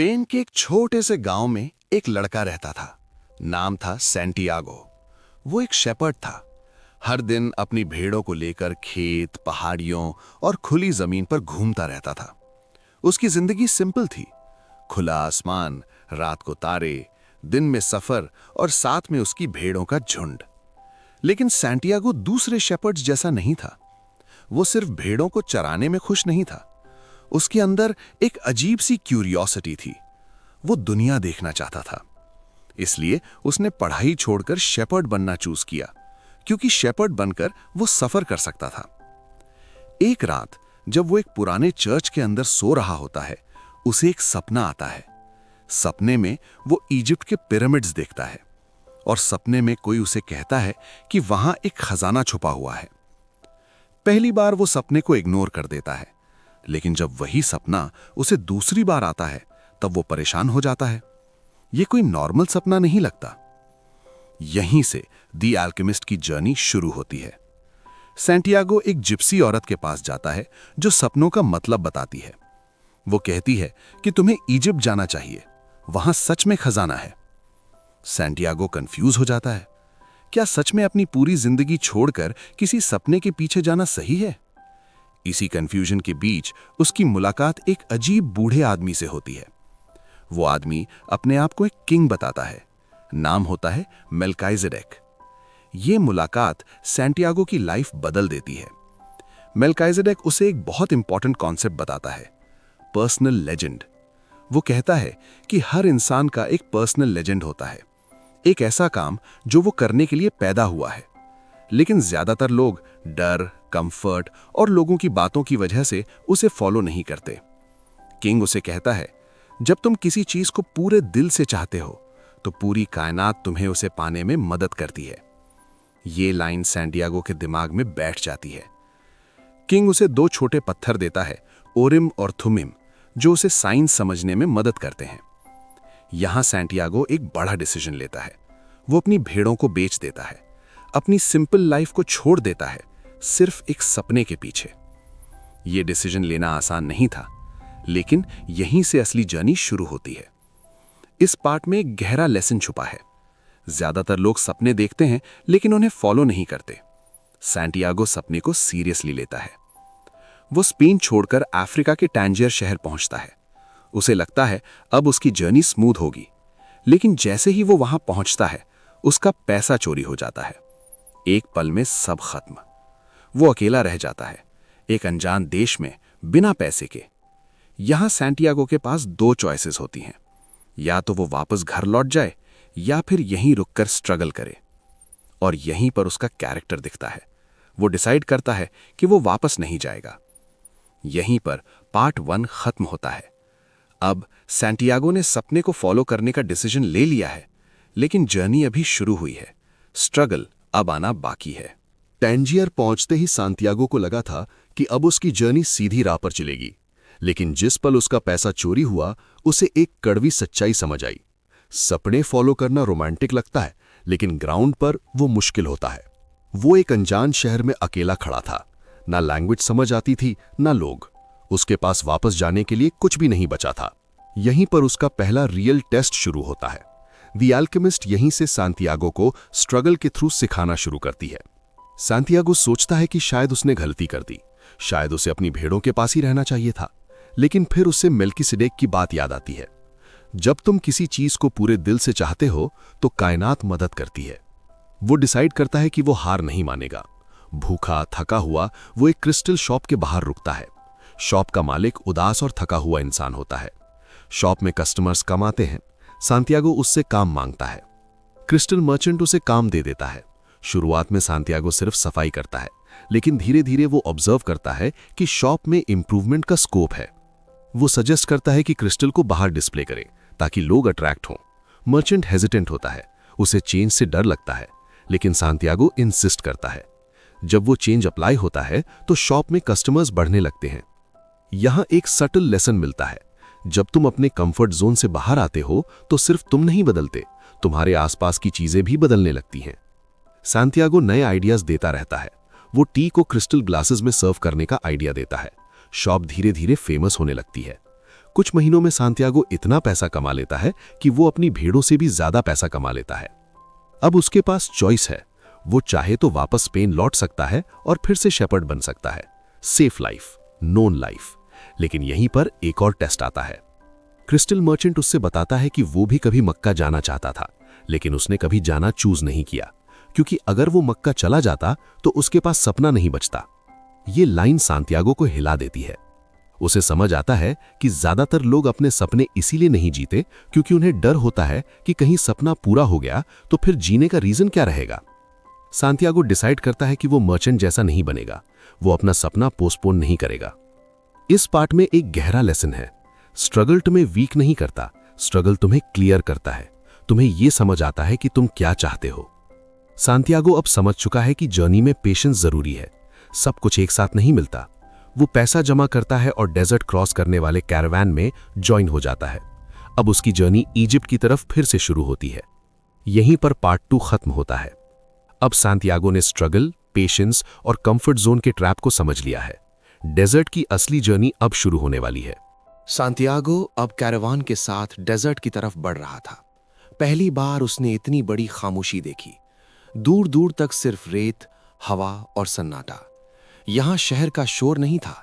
Spain के एक छोटे से गांव में एक लड़का रहता था। नाम था सैंटियागो। वो एक शेपर्ड था। हर दिन अपनी भेड़ों को लेकर खेत, पहाड़ियों और खुली जमीन पर घूमता रहता था। उसकी जिंदगी सिंपल थी। खुला आसमान, रात को तारे, दिन में सफर और साथ में उसकी भेड़ों का झुंड। लेकिन सैंटियागो दूसरे शेपर्ड्स जैसा नहीं था। वो सिर्फ भेड़ों को चराने में खुश नहीं था। उसके अंदर एक अजीब सी क्यूरियोसिटी थी। वो दुनिया देखना चाहता था। इसलिए उसने पढ़ाई छोड़कर शेपर्ड बनना चूज किया, क्योंकि शेपर्ड बनकर वो सफर कर सकता था। एक रात जब वो एक पुराने चर्च के अंदर सो रहा होता है, उसे एक सपना आता है। सपने में वो इजिप्ट के पिरामिड्स देखता है और सपने में कोई उसे कहता है कि वहां एक खजाना छुपा हुआ है। पहली बार वो सपने को इग्नोर कर देता है, लेकिन जब वही सपना उसे दूसरी बार आता है तब वो परेशान हो जाता है। ये कोई नॉर्मल सपना नहीं लगता। यहीं से द अल्केमिस्ट की जर्नी शुरू होती है। सैंटियागो एक जिप्सी औरत के पास जाता है जो सपनों का मतलब बताती है। वो कहती है कि तुम्हें इजिप्ट जाना चाहिए, वहां सच में खजाना है। सैंटियागो कंफ्यूज हो जाता है। क्या सच में अपनी पूरी जिंदगी छोड़कर किसी सपने के पीछे जाना सही है? इसी कंफ्यूजन के बीच उसकी मुलाकात एक अजीब बूढ़े आदमी से होती है। वो आदमी अपने आप को एक किंग बताता है। नाम होता है मेल्काइजेडेक। ये मुलाकात सैंटियागो की लाइफ बदल देती है। मेल्काइजेडेक उसे एक बहुत इंपॉर्टेंट कॉन्सेप्ट बताता है, पर्सनल लेजेंड। वो कहता है कि हर इंसान का एक पर्सनल लेजेंड होता है, एक ऐसा काम जो वो करने के लिए पैदा हुआ है। लेकिन ज्यादातर लोग डर, कंफर्ट और लोगों की बातों की वजह से उसे फॉलो नहीं करते। किंग उसे कहता है, जब तुम किसी चीज को पूरे दिल से चाहते हो तो पूरी कायनात तुम्हें उसे पाने में मदद करती है। ये लाइन सैंटियागो के दिमाग में बैठ जाती है। किंग उसे 2 छोटे पत्थर देता है, ओरिम और थुमिम, जो उसे साइंस समझने में मदद करते हैं। यहां सैंटियागो एक बड़ा डिसीजन लेता है। वो अपनी भेड़ों को बेच देता है, अपनी सिंपल लाइफ को छोड़ देता है, सिर्फ एक सपने के पीछे। यह डिसीजन लेना आसान नहीं था, लेकिन यहीं से असली जर्नी शुरू होती है। इस पार्ट में एक गहरा लेसन छुपा है। ज्यादातर लोग सपने देखते हैं लेकिन उन्हें फॉलो नहीं करते। सैंटियागो सपने को सीरियसली लेता है। वो स्पेन छोड़कर अफ्रीका के टैंजियर शहर पहुंचता है। उसे लगता है अब उसकी जर्नी स्मूथ होगी, लेकिन जैसे ही वो वहां पहुंचता है उसका पैसा चोरी हो जाता है। एक पल में सब खत्म। वो अकेला रह जाता है, एक अनजान देश में, बिना पैसे के। यहां सैंटियागो के पास 2 चॉइसेस होती हैं, या तो वो वापस घर लौट जाए या फिर यहीं रुककर स्ट्रगल करे। और यहीं पर उसका कैरेक्टर दिखता है। वो डिसाइड करता है कि वो वापस नहीं जाएगा। यहीं पर पार्ट 1 खत्म होता है। अब सैंटियागो ने सपने को फॉलो करने का डिसीजन ले लिया है, लेकिन जर्नी अभी शुरू हुई है। स्ट्रगल अब आना बाकी है। टैंजियर पहुंचते ही सैंटियागो को लगा था कि अब उसकी जर्नी सीधी राह पर चलेगी, लेकिन जिस पल उसका पैसा चोरी हुआ उसे एक कड़वी सच्चाई समझ आई। सपने फॉलो करना रोमांटिक लगता है, लेकिन ग्राउंड पर वो मुश्किल होता है। वो एक अनजान शहर में अकेला खड़ा था। ना लैंग्वेज समझ आती थी, ना लोग। उसके पास वापस जाने के लिए कुछ भी नहीं बचा था। यहीं पर उसका पहला रियल टेस्ट शुरू होता है। द अल्केमिस्ट यहीं से सैंटियागो को स्ट्रगल के थ्रू सिखाना शुरू करती है। सैंटियागो सोचता है कि शायद उसने गलती कर दी, शायद उसे अपनी भेड़ों के पास ही रहना चाहिए था। लेकिन फिर उससे मेल्किसेडेक की बात याद आती है, जब तुम किसी चीज को पूरे दिल से चाहते हो तो कायनात मदद करती है। वो डिसाइड करता है कि वो हार नहीं मानेगा। भूखा थका हुआ वो एक क्रिस्टल शॉप के बाहर रुकता है। शॉप का मालिक उदास और थका हुआ इंसान होता है। शॉप में कस्टमर्स कम आते हैं। सैंटियागो उससे काम मांगता है। क्रिस्टल मर्चेंट उसे काम दे देता है। शुरुआत में सैंटियागो सिर्फ सफाई करता है, लेकिन धीरे धीरे वो ऑब्जर्व करता है कि शॉप में इंप्रूवमेंट का स्कोप है। वो सजेस्ट करता है कि क्रिस्टल को बाहर डिस्प्ले करे ताकि लोग अट्रैक्ट हों। मर्चेंट हेजिटेंट होता है, उसे चेंज से डर लगता है, लेकिन सैंटियागो इंसिस्ट करता है। जब वो चेंज अप्लाई होता है तो शॉप में कस्टमर्स बढ़ने लगते हैं। यहां एक सटल लेसन मिलता है, जब तुम अपने कंफर्ट जोन से बाहर आते हो तो सिर्फ तुम नहीं बदलते, तुम्हारे आसपास की चीजें भी बदलने लगती हैं। सैंटियागो नए आइडियाज देता रहता है। वो टी को क्रिस्टल ग्लासेस में सर्व करने का आइडिया देता है। शॉप धीरे धीरे फेमस होने लगती है। कुछ महीनों में सांतियागो इतना पैसा कमा लेता है कि वो अपनी भेड़ों से भी ज्यादा पैसा कमा लेता है। अब उसके पास चॉइस है, वो चाहे तो वापस स्पेन लौट सकता है और फिर से शेपर्ड बन सकता है। Safe life, known life. लेकिन यहीं पर एक और टेस्ट आता है। क्रिस्टल मर्चेंट उससे बताता है कि वो भी कभी मक्का जाना चाहता था, लेकिन उसने कभी जाना चूज नहीं किया, क्योंकि अगर वो मक्का चला जाता तो उसके पास सपना नहीं बचता। ये लाइन सांतियागो को हिला देती है। उसे समझ आता है कि ज्यादातर लोग अपने सपने इसीलिए नहीं जीते क्योंकि उन्हें डर होता है कि कहीं सपना पूरा हो गया तो फिर जीने का रीजन क्या रहेगा। सांतियागो डिसाइड करता है कि वो मर्चेंट जैसा नहीं बनेगा, वो अपना सपना पोस्टपोन नहीं करेगा। इस पार्ट में एक गहरा लेसन है। स्ट्रगल तुम्हें वीक नहीं करता, स्ट्रगल तुम्हें क्लियर करता है। तुम्हें यह समझ आता है कि तुम क्या चाहते हो। सांतियागो अब समझ चुका है कि जर्नी में पेशेंस जरूरी है। सब कुछ एक साथ नहीं मिलता। वो पैसा जमा करता है और डेजर्ट क्रॉस करने वाले कैरावान में ज्वाइन हो जाता है। अब उसकी जर्नी इजिप्ट की तरफ फिर से शुरू होती है। यहीं पर पार्ट 2 खत्म होता है। अब सांतियागो ने स्ट्रगल, पेशेंस और कंफर्ट जोन के ट्रैप को समझ लिया है। डेजर्ट की असली जर्नी अब शुरू होने वाली है। सांतियागो अब कैरावान के साथ डेजर्ट की तरफ बढ़ रहा था। पहली बार उसने इतनी बड़ी खामोशी देखी। दूर दूर तक सिर्फ रेत, हवा और सन्नाटा। यहां शहर का शोर नहीं था,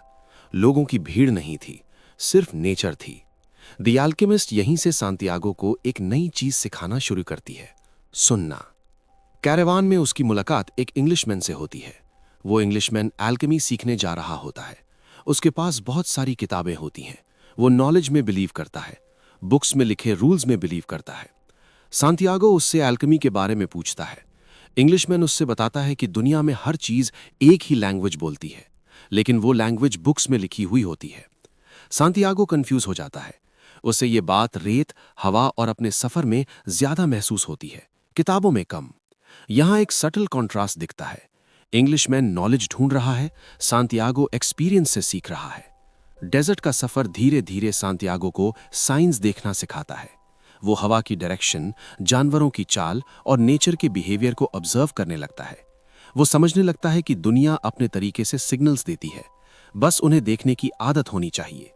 लोगों की भीड़ नहीं थी, सिर्फ नेचर थी। द अल्केमिस्ट यहीं से सांतियागो को एक नई चीज सिखाना शुरू करती है, सुनना। कैरावान में उसकी मुलाकात एक इंग्लिशमैन से होती है। वो इंग्लिशमैन एल्केमी सीखने जा रहा होता है। उसके पास बहुत सारी किताबें होती हैं। वो नॉलेज में बिलीव करता है, बुक्स में लिखे रूल्स में बिलीव करता है। सांतियागो उससे एल्केमी के बारे में पूछता है। इंग्लिशमैन उससे बताता है कि दुनिया में हर चीज एक ही लैंग्वेज बोलती है, लेकिन वो लैंग्वेज बुक्स में लिखी हुई होती है। सांतियागो कंफ्यूज हो जाता है। उसे ये बात रेत, हवा और अपने सफर में ज्यादा महसूस होती है, किताबों में कम। यहां एक सटल कॉन्ट्रास्ट दिखता है। इंग्लिशमैन नॉलेज ढूंढ रहा है, सांतियागो एक्सपीरियंस से सीख रहा है। डेजर्ट का सफर धीरे धीरे सांतियागो को साइंस देखना सिखाता है। वो हवा की डायरेक्शन, जानवरों की चाल और नेचर के बिहेवियर को ऑब्जर्व करने लगता है। वो समझने लगता है कि दुनिया अपने तरीके से सिग्नल्स देती है, बस उन्हें देखने की आदत होनी चाहिए।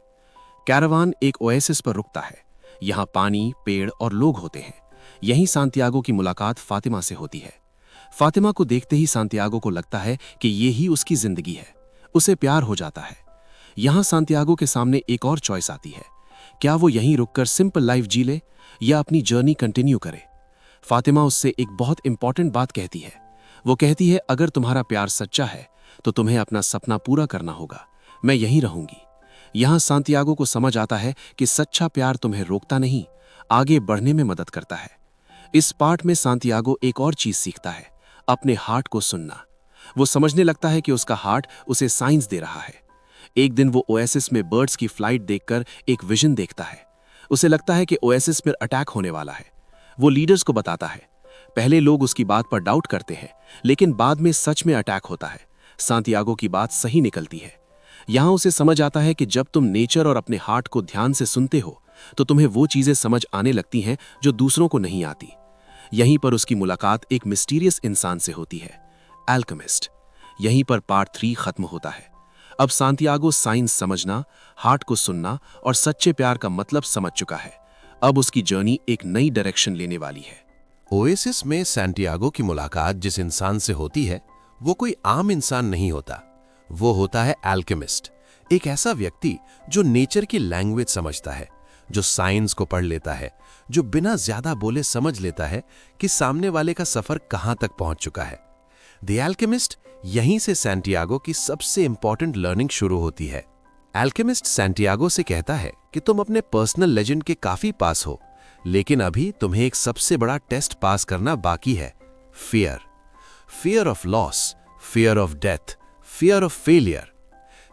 कैरावान एक ओएसिस पर रुकता है। यहाँ पानी, पेड़ और लोग होते हैं। यहीं सांतियागो की मुलाकात फातिमा से होती है। फातिमा को देखते ही सांतियागो को लगता है कि ये ही उसकी जिंदगी है। उसे प्यार हो जाता है। यहाँ सांतियागो के सामने एक और चॉइस आती है। क्या वो यहीं रुककर सिंपल लाइफ जी ले या अपनी जर्नी कंटिन्यू करे? फातिमा उससे एक बहुत इंपॉर्टेंट बात कहती है। वो कहती है, अगर तुम्हारा प्यार सच्चा है तो तुम्हें अपना सपना पूरा करना होगा। मैं यहीं रहूंगी। यहां सांतियागो को समझ आता है कि सच्चा प्यार तुम्हें रोकता नहीं, आगे बढ़ने में मदद करता है। इस पार्ट में सांतियागो एक और चीज सीखता है, अपने हार्ट को सुनना। वो समझने लगता है कि उसका हार्ट उसे साइंस दे रहा है। एक दिन वो ओएसिस में बर्ड्स की फ्लाइट देखकर एक विजन देखता है। उसे लगता है कि ओएसिस में अटैक होने वाला है। वो लीडर्स को बताता है। पहले लोग उसकी बात पर डाउट करते हैं, लेकिन बाद में सच में अटैक होता है। सांतियागो की बात सही निकलती है। यहां उसे समझ आता है कि जब तुम नेचर और अपने हार्ट को ध्यान से सुनते हो तो तुम्हें वो चीजें समझ आने लगती हैं जो दूसरों को नहीं आती। यहीं पर उसकी मुलाकात एक मिस्टीरियस इंसान से होती है, अल्केमिस्ट। यहीं पर पार्ट 3 खत्म होता है। अब सांतियागो साइंस समझना, हार्ट को सुनना और सच्चे प्यार का मतलब समझ चुका है। अब उसकी जर्नी एक नई डायरेक्शन लेने वाली है। ओएसिस में सांतियागो की मुलाकात जिस इंसान से होती है वो कोई आम इंसान नहीं होता। वो होता है अल्केमिस्ट, एक ऐसा व्यक्ति जो नेचर की लैंग्वेज समझता है, जो साइंस को पढ़ लेता है, जो बिना ज्यादा बोले समझ लेता है कि सामने वाले का सफर कहां तक पहुंच चुका है। द अल्केमिस्ट, यहीं से सांतियागो की सबसे इंपॉर्टेंट लर्निंग शुरू होती है। अल्केमिस्ट सांतियागो से कहता है कि तुम अपने पर्सनल लेजेंड के काफी पास हो, लेकिन अभी तुम्हें एक सबसे बड़ा टेस्ट पास करना बाकी है, fear. Fear of loss, fear of death, fear of failure.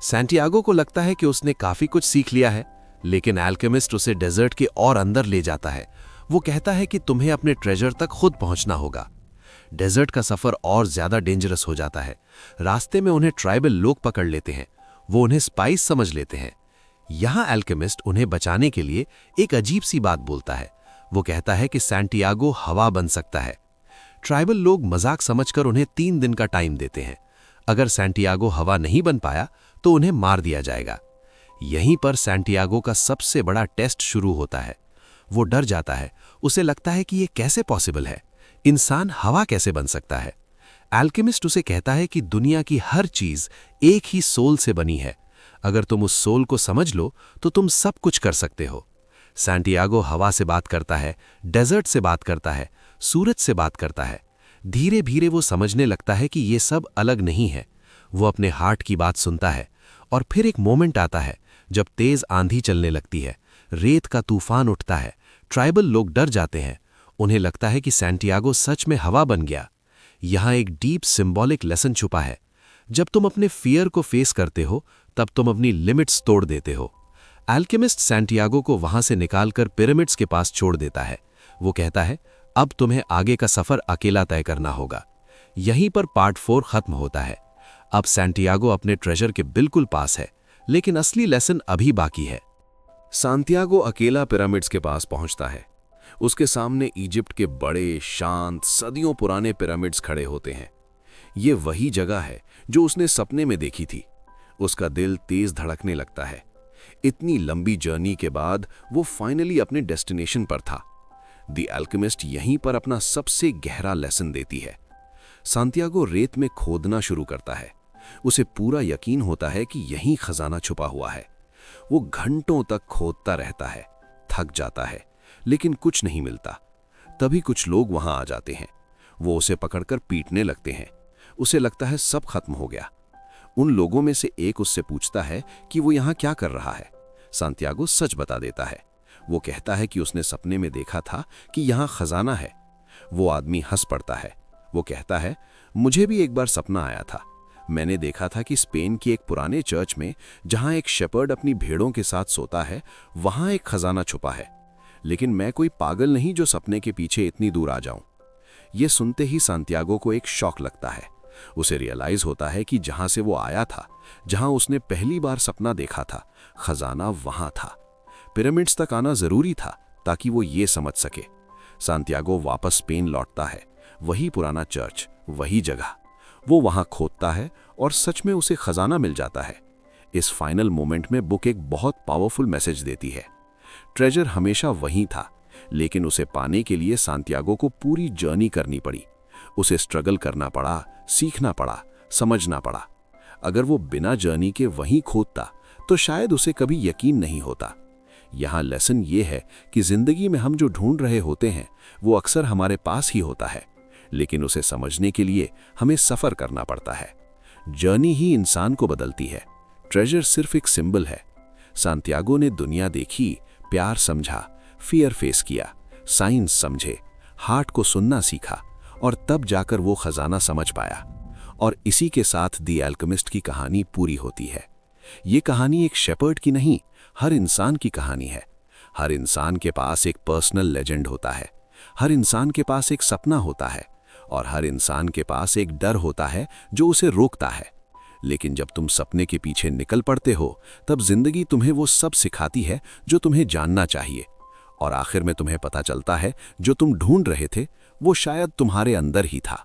Santiago को लगता है कि उसने काफी कुछ सीख लिया है, लेकिन अल्केमिस्ट उसे डेजर्ट के और अंदर ले जाता है। वो कहता है कि तुम्हें अपने ट्रेजर तक खुद पहुंचना होगा। डेजर्ट का सफर और ज्यादा डेंजरस हो जाता है। रास्ते में उन्हें ट्राइबल लोग पकड़ लेते हैं। वो उन्हें स्पाइस समझ लेते हैं। यहां अल्केमिस्ट उन्हें बचाने के लिए एक अजीब सी बात बोलता है। वो कहता है कि सांतियागो हवा बन सकता है। ट्राइबल लोग मजाक समझकर उन्हें 3 दिन का टाइम देते हैं। अगर सांतियागो हवा नहीं बन पाया तो उन्हें मार दिया जाएगा। यहीं पर सैंटियागो का सबसे बड़ा टेस्ट शुरू होता है। वो डर जाता है, उसे लगता है कि ये कैसे पॉसिबल है, इंसान हवा कैसे बन सकता है। एल्केमिस्ट उसे कहता है कि दुनिया की हर चीज एक ही सोल से बनी है, अगर तुम उस सोल को समझ लो तो तुम सब कुछ कर सकते हो। सैंटियागो हवा से बात करता है, डेजर्ट से बात करता है, सूरज से बात करता है। धीरे धीरे वो समझने लगता है कि ये सब अलग नहीं है। वो अपने हार्ट की बात सुनता है और फिर एक मोमेंट आता है जब तेज आंधी चलने लगती है, रेत का तूफान उठता है, ट्राइबल लोग डर जाते हैं। उन्हें लगता है कि सैंटियागो सच में हवा बन गया। यहाँ एक डीप सिंबॉलिक लेसन छुपा है। जब तुम अपने फियर को फेस करते हो तब तुम अपनी लिमिट्स तोड़ देते हो। एल्केमिस्ट सैंटियागो को वहां से निकालकर पिरामिड्स के पास छोड़ देता है। वो कहता है, अब तुम्हें आगे का सफर अकेला तय करना होगा। यहीं पर पार्ट 4 खत्म होता है। अब सैंटियागो अपने ट्रेजर के बिल्कुल पास है, लेकिन असली लेसन अभी बाकी है। सांतियागो अकेला पिरामिड्स के पास पहुंचता है। उसके सामने इजिप्ट के बड़े, शांत, सदियों पुराने पिरामिड्स खड़े होते हैं। ये वही जगह है जो उसने सपने में देखी थी। उसका दिल तेज धड़कने लगता है। इतनी लंबी जर्नी के बाद वो फाइनली अपने डेस्टिनेशन पर था। द एल्केमिस्ट यहीं पर अपना सबसे गहरा लेसन देती है। सांतियागो रेत में खोदना शुरू करता है। उसे पूरा यकीन होता है कि यहीं खजाना छुपा हुआ है। वो घंटों तक खोदता रहता है, थक जाता है, लेकिन कुछ नहीं मिलता। तभी कुछ लोग वहां आ जाते हैं। वो उसे पकड़कर पीटने लगते हैं। उसे लगता है सब खत्म हो गया। उन लोगों में से एक उससे पूछता है कि वो यहाँ क्या कर रहा है। सांतियागो सच बता देता है। वो कहता है कि उसने सपने में देखा था कि यहाँ खजाना है। वो आदमी हंस पड़ता है। वो कहता है, मुझे भी एक बार सपना आया था। मैंने देखा था कि स्पेन की एक पुराने चर्च में, जहाँ एक शेपर्ड अपनी भेड़ों के साथ सोता है, वहाँ एक खजाना छुपा है। लेकिन मैं कोई पागल नहीं जो सपने के पीछे इतनी दूर आ जाऊं। ये सुनते ही सांतियागो को एक शॉक लगता है। उसे रियलाइज होता है कि जहां से वो आया था, जहां उसने पहली बार सपना देखा था, खजाना वहां था। पिरामिड्स तक आना जरूरी था ताकि वो ये समझ सके। सांतियागो वापस स्पेन लौटता है। वही पुराना चर्च, वही जगह। वो वहां खोदता है और सच में उसे खजाना मिल जाता है। इस फाइनल मोमेंट में बुक एक बहुत पावरफुल मैसेज देती है। ट्रेजर हमेशा वहीं था, लेकिन उसे पाने के लिए सांतियागो को पूरी जर्नी करनी पड़ी। उसे स्ट्रगल करना पड़ा, सीखना पड़ा, समझना पड़ा। अगर वो बिना जर्नी के वहीं खोदता तो शायद उसे कभी यकीन नहीं होता। यहाँ लेसन ये है कि जिंदगी में हम जो ढूंढ रहे होते हैं वो अक्सर हमारे पास ही होता है, लेकिन उसे समझने के लिए हमें सफर करना पड़ता है। जर्नी ही इंसान को बदलती है। ट्रेजर सिर्फ एक सिंबल है। सांतियागो ने दुनिया देखी, प्यार समझा, फियर फेस किया, साइंस समझे, हार्ट को सुनना सीखा और तब जाकर वो खजाना समझ पाया। और इसी के साथ द एल्केमिस्ट की कहानी पूरी होती है। ये कहानी एक शेपर्ड की नहीं, हर इंसान की कहानी है। हर इंसान के पास एक पर्सनल लेजेंड होता है। हर इंसान के पास एक सपना होता है और हर इंसान के पास एक डर होता है जो उसे रोकता है। लेकिन जब तुम सपने के पीछे निकल पड़ते हो, तब जिंदगी तुम्हें वो सब सिखाती है जो तुम्हें जानना चाहिए। और आखिर में तुम्हें पता चलता है जो तुम ढूंढ रहे थे वो शायद तुम्हारे अंदर ही था।